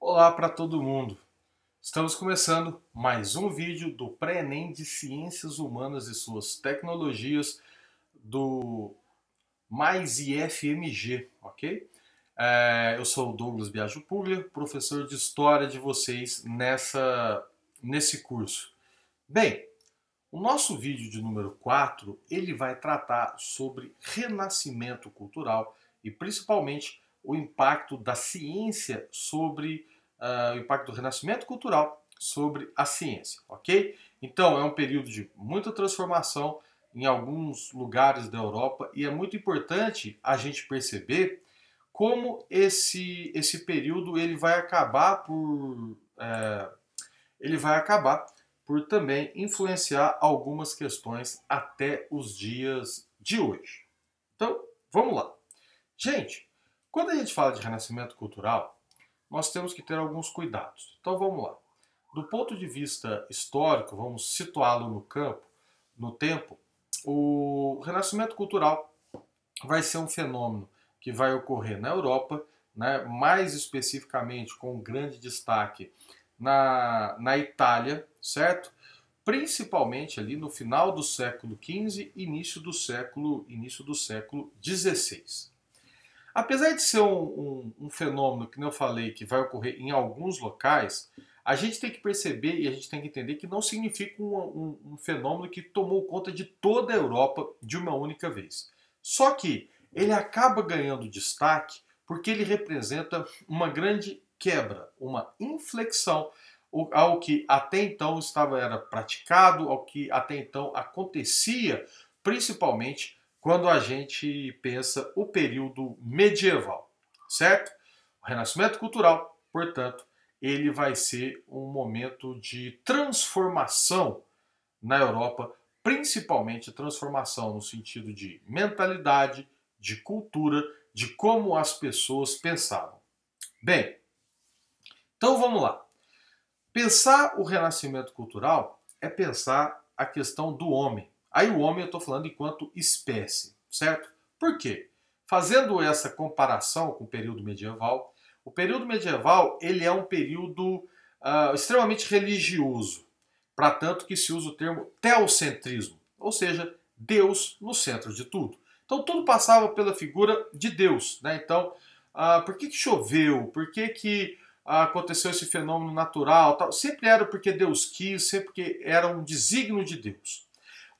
Olá para todo mundo! Estamos começando mais um vídeo do Pré-ENEM de Ciências Humanas e suas tecnologias do Mais IFMG, ok? Eu sou o Douglas Biagio Puglia, professor de História de vocês nesse curso. Bem, o nosso vídeo de número 4, ele vai tratar sobre renascimento cultural e principalmente o impacto da ciência sobre o impacto do renascimento cultural sobre a ciência, ok? Então é um período de muita transformação em alguns lugares da Europa e é muito importante a gente perceber como esse período ele vai acabar por também influenciar algumas questões até os dias de hoje. Então, vamos lá. Gente, quando a gente fala de renascimento cultural, nós temos que ter alguns cuidados. Então, vamos lá. Do ponto de vista histórico, vamos situá-lo no tempo, o renascimento cultural vai ser um fenômeno que vai ocorrer na Europa, né, mais especificamente com um grande destaque na Itália, certo? Principalmente ali no final do século XV, início do século XVI. Apesar de ser um fenômeno, que eu falei, que vai ocorrer em alguns locais, a gente tem que perceber e a gente tem que entender que não significa um fenômeno que tomou conta de toda a Europa de uma única vez. Só que ele acaba ganhando destaque porque ele representa uma grande quebra, uma inflexão ao que até então era praticado, ao que até então acontecia, principalmente quando a gente pensa o período medieval, certo? O renascimento cultural, portanto, ele vai ser um momento de transformação na Europa, principalmente transformação no sentido de mentalidade, de cultura, de como as pessoas pensavam. Bem, então vamos lá. Pensar o renascimento cultural é pensar a questão do homem. Aí o homem eu estou falando enquanto espécie, certo? Por quê? Fazendo essa comparação com o período medieval ele é um período extremamente religioso, para tanto que se usa o termo teocentrismo, ou seja, Deus no centro de tudo. Então tudo passava pela figura de Deus, né? Então, por que choveu? Por que aconteceu esse fenômeno natural? Tal? Sempre era porque Deus quis, sempre porque era um desígnio de Deus.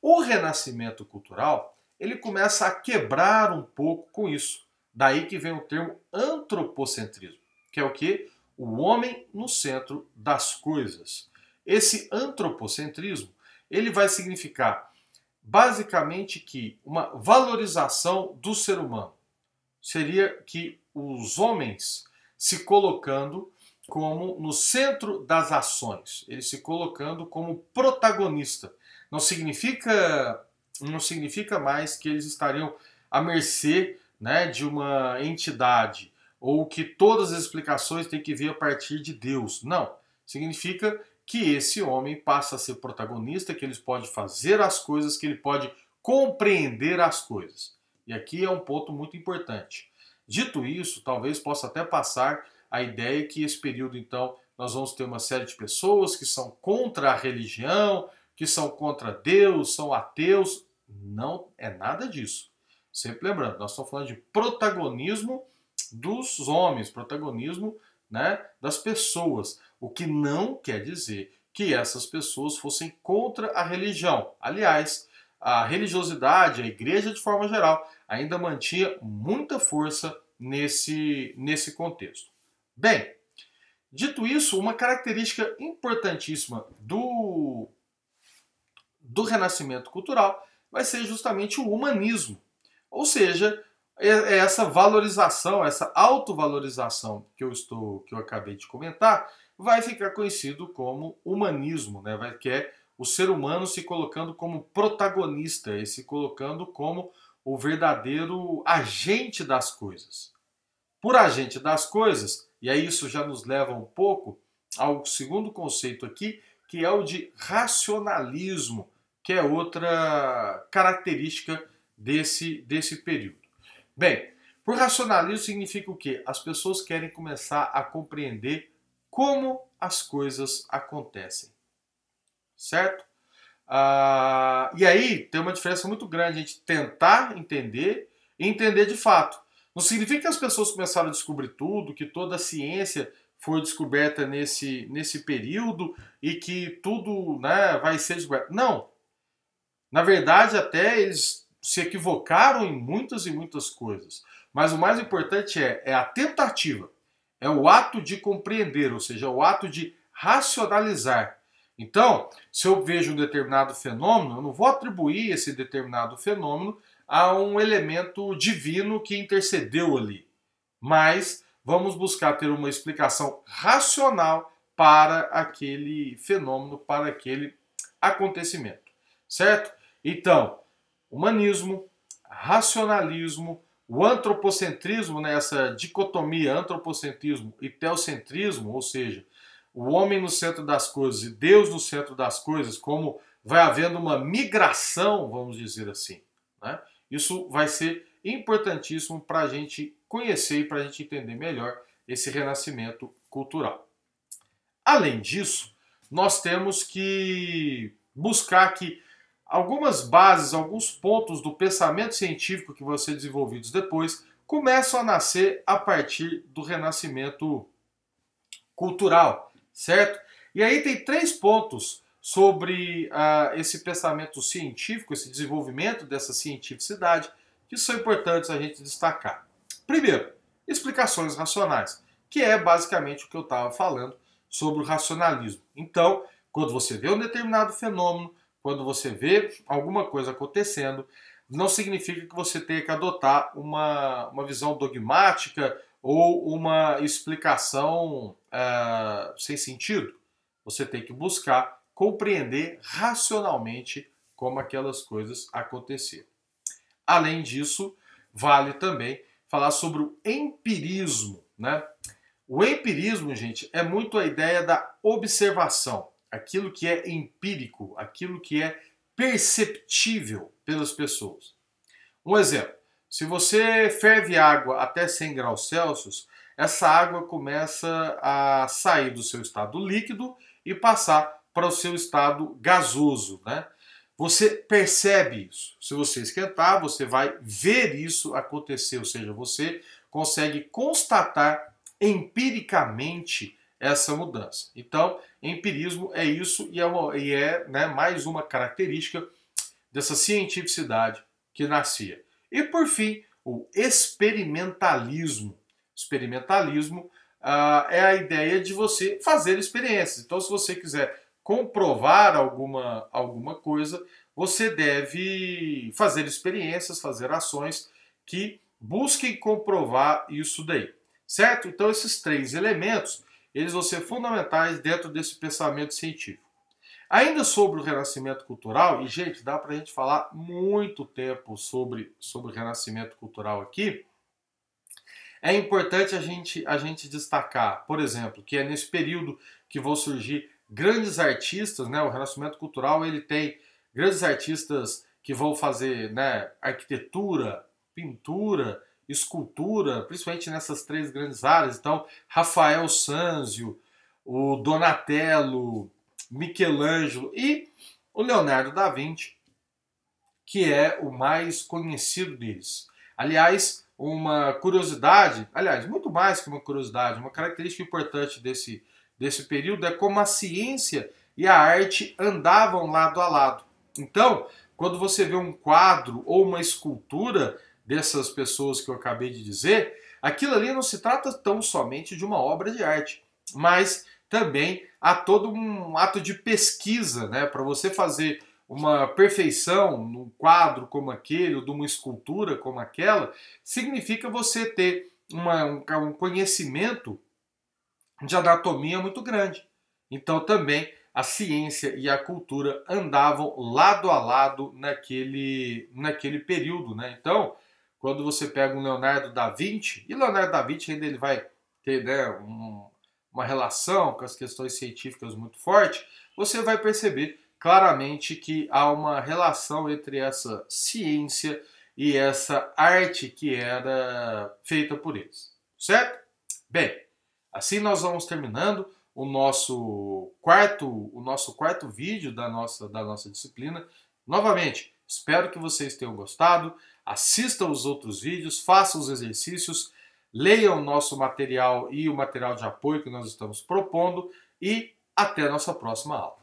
O renascimento cultural, ele começa a quebrar um pouco com isso. Daí que vem o termo antropocentrismo, que é o quê? O homem no centro das coisas. Esse antropocentrismo, ele vai significar basicamente que uma valorização do ser humano. Seria que os homens se colocando como no centro das ações, ele se colocando como protagonista. Não significa mais que eles estariam à mercê, né, de uma entidade ou que todas as explicações têm que vir a partir de Deus. Não. Significa que esse homem passa a ser protagonista, que ele pode fazer as coisas, que ele pode compreender as coisas. E aqui é um ponto muito importante. Dito isso, talvez possa até passar a ideia que esse período, então, nós vamos ter uma série de pessoas que são contra a religião, que são contra Deus, são ateus. Não é nada disso. Sempre lembrando, nós estamos falando de protagonismo dos homens, protagonismo, né, das pessoas. O que não quer dizer que essas pessoas fossem contra a religião. Aliás, a religiosidade, a igreja de forma geral, ainda mantinha muita força nesse contexto. Bem, dito isso, uma característica importantíssima do renascimento cultural vai ser justamente o humanismo. Ou seja, é essa valorização, essa autovalorização que eu acabei de comentar, vai ficar conhecido como humanismo, né? Que é o ser humano se colocando como protagonista e se colocando como o verdadeiro agente das coisas. Por agente das coisas, e aí isso já nos leva um pouco ao segundo conceito aqui, que é o de racionalismo, que é outra característica desse período. Bem, por racionalismo significa o quê? As pessoas querem começar a compreender como as coisas acontecem, certo? E aí tem uma diferença muito grande a gente tentar entender e entender de fato. Não significa que as pessoas começaram a descobrir tudo, que toda a ciência foi descoberta nesse período e que tudo, né, vai ser descoberto. Não. Na verdade, até eles se equivocaram em muitas e muitas coisas. Mas o mais importante é a tentativa, é o ato de compreender, ou seja, o ato de racionalizar. Então, se eu vejo um determinado fenômeno, eu não vou atribuir esse determinado fenômeno a um elemento divino que intercedeu ali. Mas vamos buscar ter uma explicação racional para aquele fenômeno, para aquele acontecimento. Certo? Então, humanismo, racionalismo, o antropocentrismo, né, essa dicotomia antropocentrismo e teocentrismo, ou seja, o homem no centro das coisas e Deus no centro das coisas, como vai havendo uma migração, vamos dizer assim. Né? Isso vai ser importantíssimo para a gente conhecer e para a gente entender melhor esse renascimento cultural. Além disso, nós temos que buscar que algumas bases, alguns pontos do pensamento científico que vão ser desenvolvidos depois começam a nascer a partir do renascimento cultural, certo? E aí tem 3 pontos sobre esse pensamento científico, esse desenvolvimento dessa cientificidade, que são importantes a gente destacar. Primeiro, explicações racionais, que é basicamente o que eu estava falando sobre o racionalismo. Então, quando você vê um determinado fenômeno, quando você vê alguma coisa acontecendo, não significa que você tenha que adotar uma visão dogmática ou uma explicação sem sentido. Você tem que buscar compreender racionalmente como aquelas coisas aconteceram. Além disso, vale também falar sobre o empirismo, né? O empirismo, gente, é muito a ideia da observação, aquilo que é empírico, aquilo que é perceptível pelas pessoas. Um exemplo, se você ferve água até 100 graus Celsius, essa água começa a sair do seu estado líquido e passar para o seu estado gasoso, né? Você percebe isso. Se você esquentar, você vai ver isso acontecer, ou seja, você consegue constatar empiricamente essa mudança. Então, empirismo é isso e é né, mais uma característica dessa cientificidade que nascia. E por fim, o experimentalismo. Experimentalismo é a ideia de você fazer experiências. Então, se você quiser comprovar alguma coisa, você deve fazer experiências, fazer ações que busquem comprovar isso daí. Certo? Então, esses 3 elementos, eles vão ser fundamentais dentro desse pensamento científico. Ainda sobre o renascimento cultural, e gente, dá para a gente falar muito tempo sobre o renascimento cultural aqui, é importante a gente destacar, por exemplo, que é nesse período que vão surgir grandes artistas, né? O renascimento cultural ele tem grandes artistas que vão fazer né, arquitetura, pintura, escultura, principalmente nessas 3 grandes áreas. Então, Rafael Sanzio, o Donatello, Michelangelo e o Leonardo da Vinci, que é o mais conhecido deles. Aliás, uma curiosidade, muito mais que uma curiosidade, uma característica importante desse período é como a ciência e a arte andavam lado a lado. Então, quando você vê um quadro ou uma escultura dessas pessoas que eu acabei de dizer, aquilo ali não se trata tão somente de uma obra de arte, mas também há todo um ato de pesquisa, né, para você fazer uma perfeição num quadro como aquele, ou de uma escultura como aquela, significa você ter um conhecimento de anatomia muito grande. Então também a ciência e a cultura andavam lado a lado naquele período. Né? Então, quando você pega um Leonardo da Vinci, e Leonardo da Vinci ainda ele vai ter né, uma relação com as questões científicas muito forte, você vai perceber claramente que há uma relação entre essa ciência e essa arte que era feita por eles. Certo? Bem, assim nós vamos terminando o nosso quarto vídeo da nossa disciplina. Novamente, espero que vocês tenham gostado. Assistam os outros vídeos, façam os exercícios, leiam o nosso material e o material de apoio que nós estamos propondo e até a nossa próxima aula.